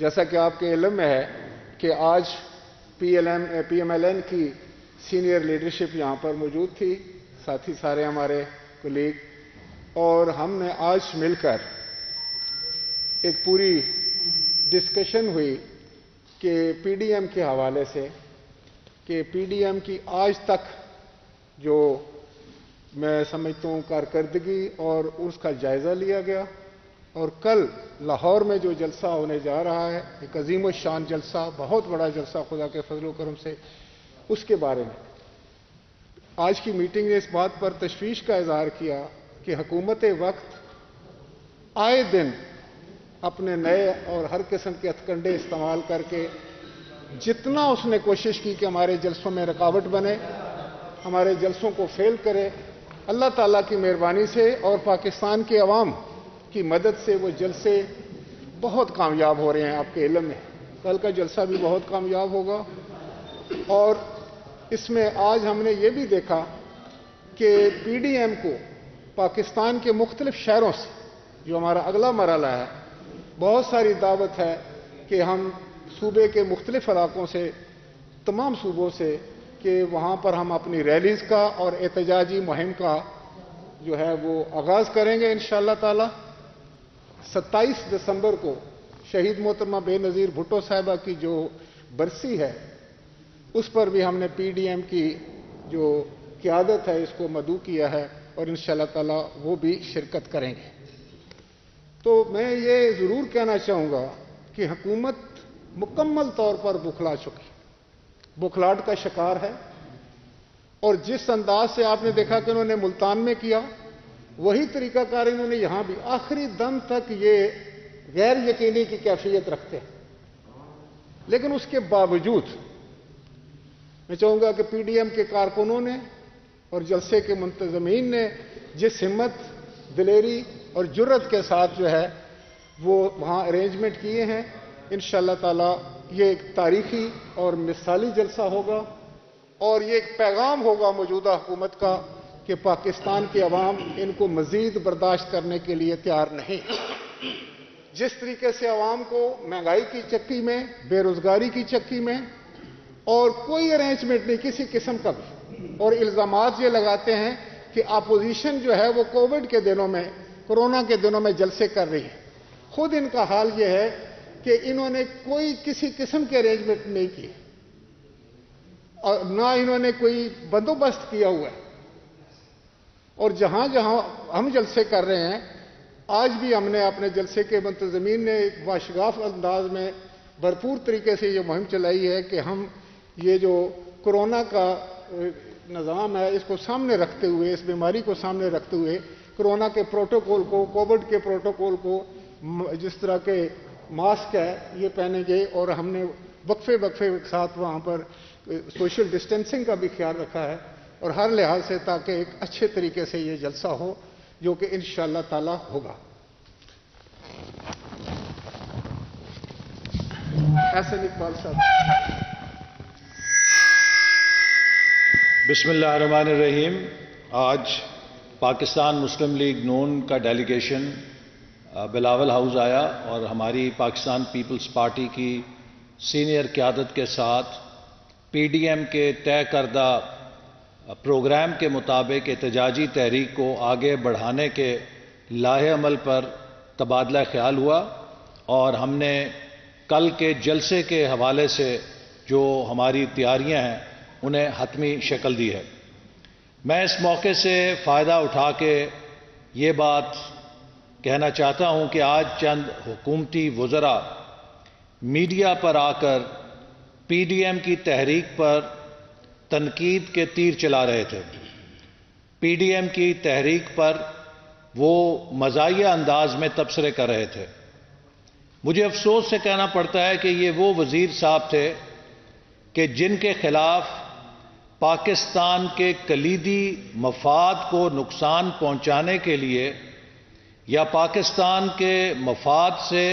جیسا کہ آپ کے علم میں ہے کہ آج پی ایم ایل این کی سینئر لیڈرشپ یہاں پر موجود تھی، ساتھی سارے ہمارے کولیگ، اور ہم نے آج مل کر ایک پوری ڈسکشن ہوئی کہ پی ڈی ایم کے حوالے سے کہ پی ڈی ایم کی آج تک جو میں سمجھتا ہوں کارکردگی اور اس کا جائزہ لیا گیا، اور کل لاہور میں جو جلسہ ہونے جا رہا ہے، ایک عظیم الشان جلسہ، بہت بڑا جلسہ خدا کے فضل و کرم سے، اس کے بارے میں آج کی میٹنگ نے اس بات پر تشویش کا اظہار کیا کہ حکومت وقت آئے دن اپنے نئے اور ہر قسم کے ہتھکنڈے استعمال کر کے جتنا اس نے کوشش کی کہ ہمارے جلسوں میں رکاوٹ بنے، ہمارے جلسوں کو فیل کرے، اللہ تعالیٰ کی مہربانی سے اور پاکستان کے عوام کی مدد سے وہ جلسے بہت کامیاب ہو رہے ہیں۔ آپ کے علم میں کل کا جلسہ بھی بہت کامیاب ہوگا، اور اس میں آج ہم نے یہ بھی دیکھا کہ پی ڈی ایم کو پاکستان کے مختلف شہروں سے، جو ہمارا اگلا مرحلہ ہے، بہت ساری دعوت ہے کہ ہم صوبے کے مختلف علاقوں سے، تمام صوبوں سے، کہ وہاں پر ہم اپنی ریلیز کا اور احتجاجی مہم کا جو ہے وہ آغاز کریں گے انشاءاللہ تعالی۔ 27 دسمبر کو شہید محترمہ بے نظیر بھٹو صاحبہ کی جو برسی ہے، اس پر بھی ہم نے پی ڈی ایم کی جو قیادت ہے اس کو مدعو کیا ہے، اور انشاءاللہ تعالی وہ بھی شرکت کریں گے۔ تو میں یہ ضرور کہنا چاہوں گا کہ حکومت مکمل طور پر بکھلا چکی، بکھلاہٹ کا شکار ہے، اور جس انداز سے آپ نے دیکھا کہ انہوں نے ملتان میں کیا، وہی طریقہ کار انہوں نے یہاں بھی آخری دم تک یہ غیر یقینی کی کیفیت رکھتے ہیں۔ لیکن اس کے باوجود میں چاہوں گا کہ پی ڈی ایم کے کارکنوں نے اور جلسے کے منتظمین نے جس ہمت، دلیری اور جرت کے ساتھ جو ہے وہ وہاں ارینجمنٹ کیے ہیں، انشاءاللہ تعالی یہ ایک تاریخی اور مثالی جلسہ ہوگا، اور یہ ایک پیغام ہوگا موجودہ حکومت کا کہ پاکستان کے عوام ان کو مزید برداشت کرنے کے لیے تیار نہیں۔ جس طریقے سے عوام کو مہنگائی کی چکی میں، بے روزگاری کی چکی میں، اور کوئی ارینجمنٹ نہیں کسی قسم کا بھی، اور الزامات یہ لگاتے ہیں کہ اپوزیشن جو ہے وہ کووڈ کے دنوں میں، کورونا کے دنوں میں جلسے کر رہی ہے، خود ان کا حال یہ ہے کہ انہوں نے کوئی کسی قسم کے ارینجمنٹ نہیں کی، اور نہ انہوں نے کوئی بندوبست کیا ہوا ہے، اور جہاں جہاں ہم جلسے کر رہے ہیں، آج بھی ہم نے اپنے جلسے کے منتظمین نے ایک باشگاف انداز میں بھرپور طریقے سے یہ مہم چلائی ہے کہ ہم یہ جو کورونا کا نظام ہے اس کو سامنے رکھتے ہوئے، اس بیماری کو سامنے رکھتے ہوئے، کورونا کے پروٹوکول کو، کووڈ کے پروٹوکول کو، جس طرح کے ماسک ہے یہ پہنیں گے، اور ہم نے وقفے کے ساتھ وہاں پر سوشل ڈسٹینسنگ کا بھی خیال رکھا ہے، اور ہر لحاظ سے تاکہ ایک اچھے طریقے سے یہ جلسہ ہو، جو کہ انشاءاللہ تعالی ہوگا۔ احسن اقبال صاحب۔ بسم اللہ الرحمن الرحیم۔ آج پاکستان مسلم لیگ نون کا ڈیلیگیشن بلاول ہاؤس آیا، اور ہماری پاکستان پیپلز پارٹی کی سینئر قیادت کے ساتھ پی ڈی ایم کے طے کردہ پروگرام کے مطابق احتجاجی تحریک کو آگے بڑھانے کے لاہے عمل پر تبادلہ خیال ہوا، اور ہم نے کل کے جلسے کے حوالے سے جو ہماری تیاریاں ہیں انہیں حتمی شکل دی ہے۔ میں اس موقع سے فائدہ اٹھا کے یہ بات کہنا چاہتا ہوں کہ آج چند حکومتی وزراء میڈیا پر آ کر پی ڈی ایم کی تحریک پر تنقید کے تیر چلا رہے تھے۔ پی ڈی ایم کی تحریک پر وہ مزاحیہ انداز میں تبصرے کر رہے تھے۔ مجھے افسوس سے کہنا پڑتا ہے کہ یہ وہ وزیر صاحب تھے کہ جن کے خلاف پاکستان کے کلیدی مفاد کو نقصان پہنچانے کے لیے یا پاکستان کے مفاد سے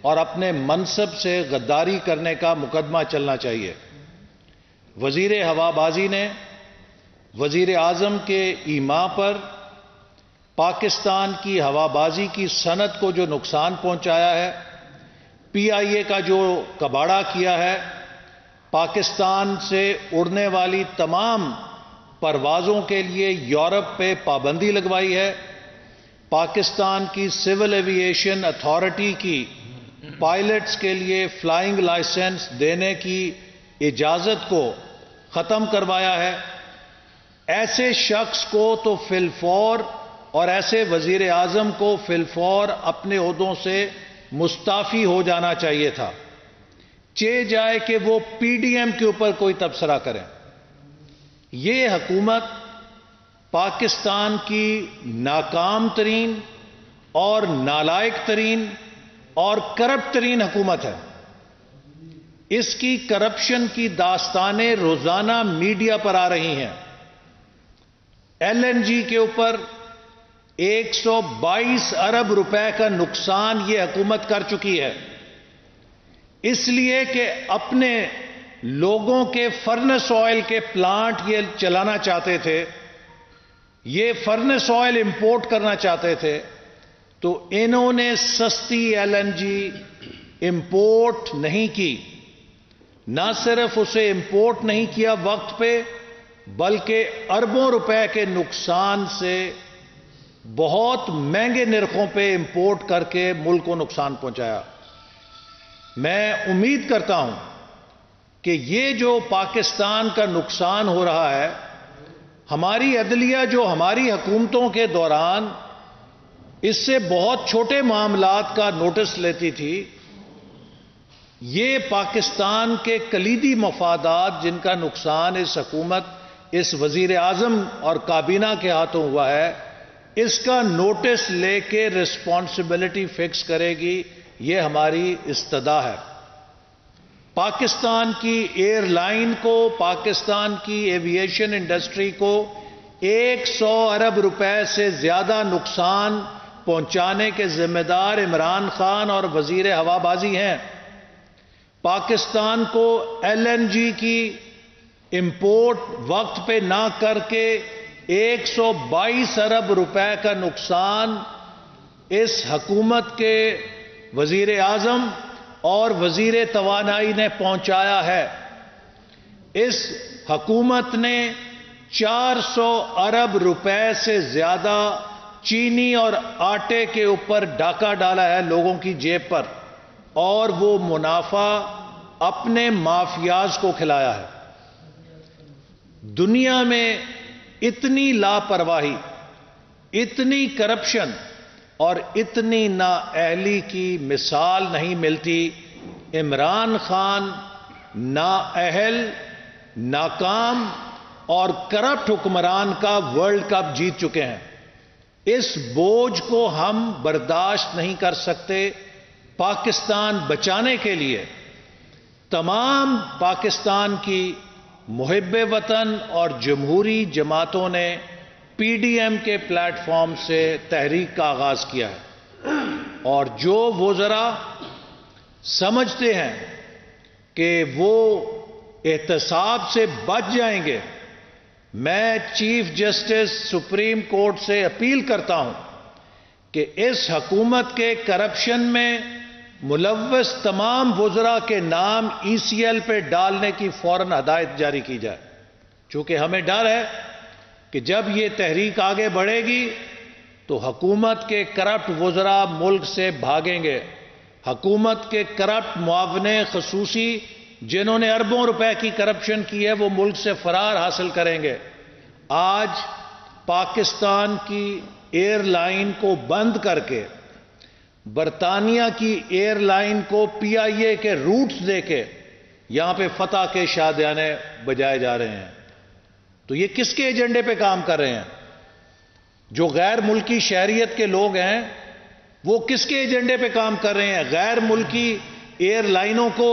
اور اپنے منصب سے غداری کرنے کا مقدمہ چلنا چاہیے۔ وزیر ہوا بازی نے وزیر اعظم کے ایما پر پاکستان کی ہوا بازی کی صنعت کو جو نقصان پہنچایا ہے، پی آئی اے کا جو کباڑہ کیا ہے، پاکستان سے اڑنے والی تمام پروازوں کے لیے یورپ پہ پابندی لگوائی ہے، پاکستان کی سول ایوییشن اتھارٹی کی پائلٹس کے لیے فلائنگ لائسنس دینے کی اجازت کو ختم کروایا ہے. ایسے شخص کو تو فی الفور اور ایسے وزیر اعظم کو فی الفور اپنے عہدوں سے مستعفی ہو جانا چاہیے تھا. جائے کہ وہ پی ڈی ایم کے اوپر کوئی تبصرہ کریں. یہ حکومت پاکستان کی ناکام ترین اور نالائق ترین اور کرپٹ ترین حکومت ہے. اس کی کرپشن کی داستانیں روزانہ میڈیا پر آ رہی ہیں. ایل این جی کے اوپر 122 ارب روپے کا نقصان یہ حکومت کر چکی ہے، اس لیے کہ اپنے لوگوں کے فرنس آئل کے پلانٹ یہ چلانا چاہتے تھے، یہ فرنس آئل امپورٹ کرنا چاہتے تھے، تو انہوں نے سستی ایل این جی امپورٹ نہیں کی. نہ صرف اسے امپورٹ نہیں کیا وقت پہ، بلکہ اربوں روپے کے نقصان سے بہت مہنگے نرخوں پہ امپورٹ کر کے ملک کو نقصان پہنچایا. میں امید کرتا ہوں کہ یہ جو پاکستان کا نقصان ہو رہا ہے، ہماری عدلیہ جو ہماری حکومتوں کے دوران اس سے بہت چھوٹے معاملات کا نوٹس لیتی تھی، یہ پاکستان کے کلیدی مفادات جن کا نقصان اس حکومت، اس وزیر اعظم اور کابینہ کے ہاتھوں ہوا ہے، اس کا نوٹس لے کے رسپانسبلٹی فکس کرے گی. یہ ہماری استدا ہے. پاکستان کی ایئر لائن کو، پاکستان کی ایوییشن انڈسٹری کو 100 ارب روپے سے زیادہ نقصان پہنچانے کے ذمہ دار عمران خان اور وزیر ہوابازی ہیں. پاکستان کو ایل این جی کی امپورٹ وقت پہ نہ کر کے 122 ارب روپے کا نقصان اس حکومت کے وزیر اعظم اور وزیر توانائی نے پہنچایا ہے. اس حکومت نے 400 ارب روپے سے زیادہ چینی اور آٹے کے اوپر ڈاکہ ڈالا ہے لوگوں کی جیب پر، اور وہ منافع اپنے مافیاز کو کھلایا ہے. دنیا میں اتنی لاپرواہی، اتنی کرپشن اور اتنی نااہلی کی مثال نہیں ملتی. عمران خان نااہل، ناکام اور کرپٹ حکمران کا ورلڈ کپ جیت چکے ہیں. اس بوجھ کو ہم برداشت نہیں کر سکتے. پاکستان بچانے کے لیے تمام پاکستان کی محب وطن اور جمہوری جماعتوں نے پی ڈی ایم کے پلیٹ فارم سے تحریک کا آغاز کیا ہے. اور جو وزراء سمجھتے ہیں کہ وہ احتساب سے بچ جائیں گے، میں چیف جسٹس سپریم کورٹ سے اپیل کرتا ہوں کہ اس حکومت کے کرپشن میں ملوث تمام وزراء کے نام ای سی ایل پہ ڈالنے کی فوراً ہدایت جاری کی جائے. چونکہ ہمیں ڈر ہے کہ جب یہ تحریک آگے بڑھے گی تو حکومت کے کرپٹ وزراء ملک سے بھاگیں گے. حکومت کے کرپٹ معاون خصوصی جنہوں نے اربوں روپے کی کرپشن کی ہے وہ ملک سے فرار حاصل کریں گے. آج پاکستان کی ایئر لائن کو بند کر کے برطانیہ کی ایئر لائن کو پی آئی اے کے روٹس دے کے یہاں پہ فتح کے شادیانے بجائے جا رہے ہیں. تو یہ کس کے ایجنڈے پہ کام کر رہے ہیں؟ جو غیر ملکی شہریت کے لوگ ہیں وہ کس کے ایجنڈے پہ کام کر رہے ہیں؟ غیر ملکی ایئر لائنوں کو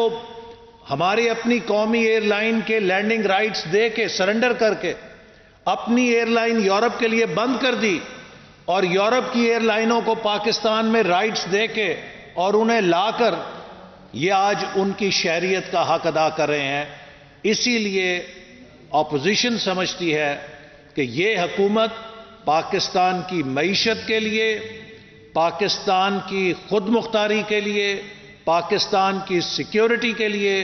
ہماری اپنی قومی ایئر لائن کے لینڈنگ رائٹس دے کے سرنڈر کر کے اپنی ایئر لائن یورپ کے لیے بند کر دی، اور یورپ کی ایئر لائنوں کو پاکستان میں رائٹس دے کے اور انہیں لا کر یہ آج ان کی شہریت کا حق ادا کر رہے ہیں. اسی لیے اپوزیشن سمجھتی ہے کہ یہ حکومت پاکستان کی معیشت کے لیے، پاکستان کی خود مختاری کے لیے، پاکستان کی سیکیورٹی کے لیے،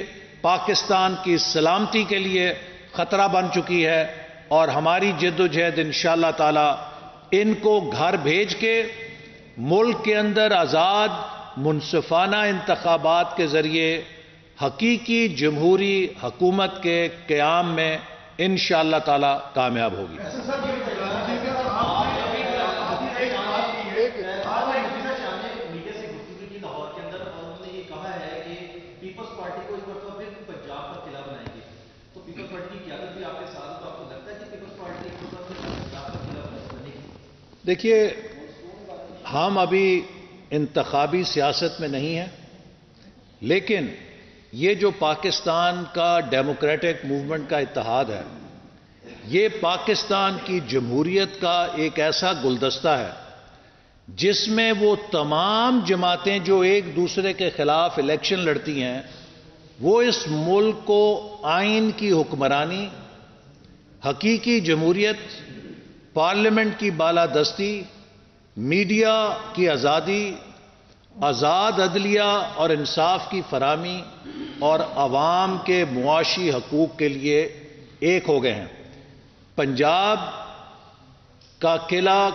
پاکستان کی سلامتی کے لیے خطرہ بن چکی ہے، اور ہماری جد و جہد انشاءاللہ تعالی ان کو گھر بھیج کے ملک کے اندر آزاد منصفانہ انتخابات کے ذریعے حقیقی جمہوری حکومت کے قیام میں انشاءاللہ تعالی کامیاب ہوگی۔ دیکھیے، ہم ابھی انتخابی سیاست میں نہیں ہیں، لیکن یہ جو پاکستان کا ڈیموکریٹک موومنٹ کا اتحاد ہے، یہ پاکستان کی جمہوریت کا ایک ایسا گلدستہ ہے جس میں وہ تمام جماعتیں جو ایک دوسرے کے خلاف الیکشن لڑتی ہیں، وہ اس ملک کو آئین کی حکمرانی، حقیقی جمہوریت، پارلیمنٹ کی بالادستی، میڈیا کی آزادی، آزاد عدلیہ اور انصاف کی فراہمی اور عوام کے معاشی حقوق کے لیے ایک ہو گئے ہیں۔ پنجاب کا قلعہ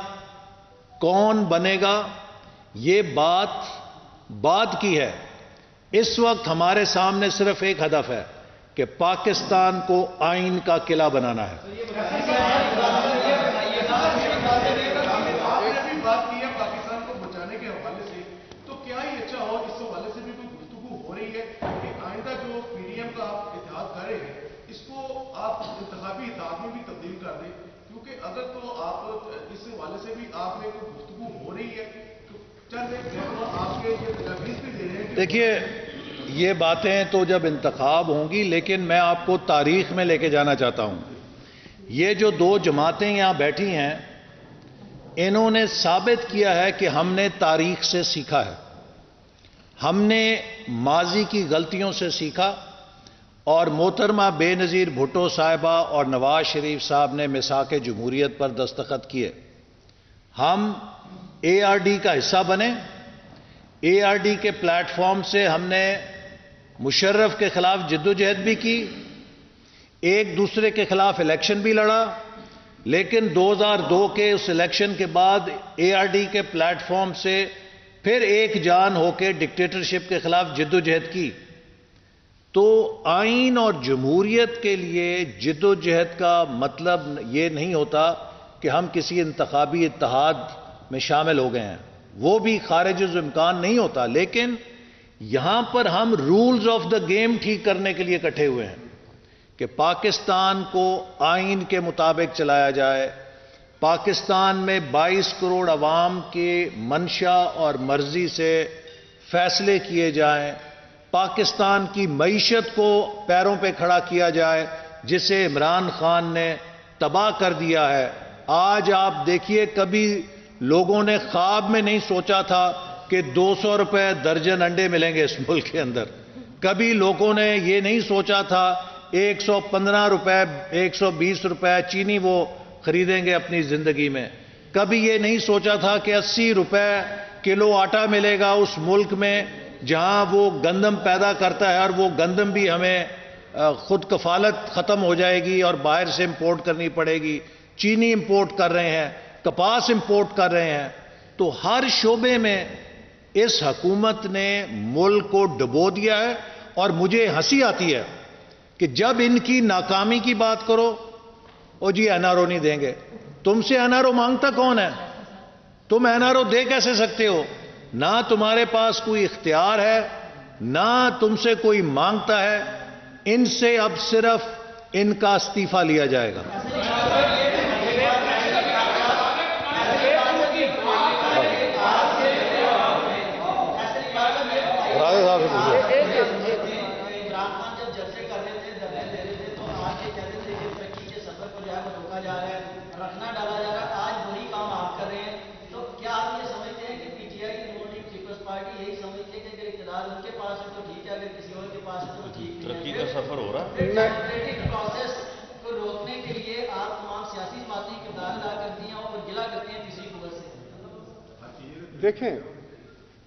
کون بنے گا، یہ بات کی ہے۔ اس وقت ہمارے سامنے صرف ایک ہدف ہے کہ پاکستان کو آئین کا قلعہ بنانا ہے۔ بات کی ہے پاکستان کو بچانے کے حوالے سے، تو کیا ہی اچھا ہو، اس حوالے سے بھی کوئی گفتگو ہو رہی ہے کہ آئندہ جو پی ڈی ایم کا آپ اتحاد کر رہے ہیں، اس کو آپ انتخابی اتحاد میں بھی تبدیل کر دیں؟ کیونکہ اگر تو آپ اس حوالے سے بھی آپ میں کوئی گفتگو ہو رہی ہے تو چند ایک آپ کے یہ تجاویز بھی دے رہے ہیں۔ دیکھیے، یہ باتیں تو جب انتخاب ہوں گی، لیکن میں آپ کو تاریخ میں لے کے جانا چاہتا ہوں۔ یہ جو دو جماعتیں یہاں بیٹھی ہیں، انہوں نے ثابت کیا ہے کہ ہم نے تاریخ سے سیکھا ہے، ہم نے ماضی کی غلطیوں سے سیکھا، اور محترمہ بے نظیر بھٹو صاحبہ اور نواز شریف صاحب نے میثاق جمہوریت پر دستخط کیے۔ ہم اے آر ڈی کا حصہ بنے، اے آر ڈی کے پلیٹ فارم سے ہم نے مشرف کے خلاف جدوجہد بھی کی، ایک دوسرے کے خلاف الیکشن بھی لڑا، لیکن 2002 کے اس الیکشن کے بعد اے آر ڈی کے پلیٹ فارم سے پھر ایک جان ہو کے ڈکٹیٹرشپ کے خلاف جدوجہد کی۔ تو آئین اور جمہوریت کے لیے جدوجہد کا مطلب یہ نہیں ہوتا کہ ہم کسی انتخابی اتحاد میں شامل ہو گئے ہیں، وہ بھی خارج الامکان نہیں ہوتا، لیکن یہاں پر ہم رولز آف دا گیم ٹھیک کرنے کے لیے اکٹھے ہوئے ہیں کہ پاکستان کو آئین کے مطابق چلایا جائے، پاکستان میں 22 کروڑ عوام کی منشا اور مرضی سے فیصلے کیے جائیں، پاکستان کی معیشت کو پیروں پہ کھڑا کیا جائے جسے عمران خان نے تباہ کر دیا ہے۔ آج آپ دیکھیے، کبھی لوگوں نے خواب میں نہیں سوچا تھا کہ 200 روپے درجن انڈے ملیں گے اس ملک کے اندر، کبھی لوگوں نے یہ نہیں سوچا تھا 115 روپے 120 روپے چینی وہ خریدیں گے اپنی زندگی میں، کبھی یہ نہیں سوچا تھا کہ 80 روپے کلو آٹا ملے گا اس ملک میں جہاں وہ گندم پیدا کرتا ہے، اور وہ گندم بھی ہمیں خود کفالت ختم ہو جائے گی اور باہر سے امپورٹ کرنی پڑے گی، چینی امپورٹ کر رہے ہیں، کپاس امپورٹ کر رہے ہیں۔ تو ہر شعبے میں اس حکومت نے ملک کو ڈبو دیا ہے، اور مجھے ہنسی آتی ہے کہ جب ان کی ناکامی کی بات کرو، او جی این آر او نہیں دیں گے۔ تم سے این آر او مانگتا کون ہے؟ تم این آر او دے کیسے سکتے ہو؟ نہ تمہارے پاس کوئی اختیار ہے، نہ تم سے کوئی مانگتا ہے۔ ان سے اب صرف ان کا استعفیٰ لیا جائے گا۔ رکھنا ڈالا جا رہا ہے، آج وہی کام آپ کر رہے ہیں، تو کیا آپ یہ سمجھتے ہیں کہ پی ٹی آئی کی ڈیموکریٹک پیپلز پارٹی یہی سمجھتی ہے کہ اگر اقتدار ان کے پاس ہے تو ٹھیک ہے، اگر کسی اور کے پاس ہے تو ٹھیک نہیں ہے؟ ترقی کا سفر ہو رہا ہے۔ ڈیموکریٹک پروسیس کو روکنے کے لیے آپ تمام سیاسی جماعتیں کردار ادا کرتی ہیں اور گلا کرتی ہیں تیسری قوت سے۔ دیکھیں،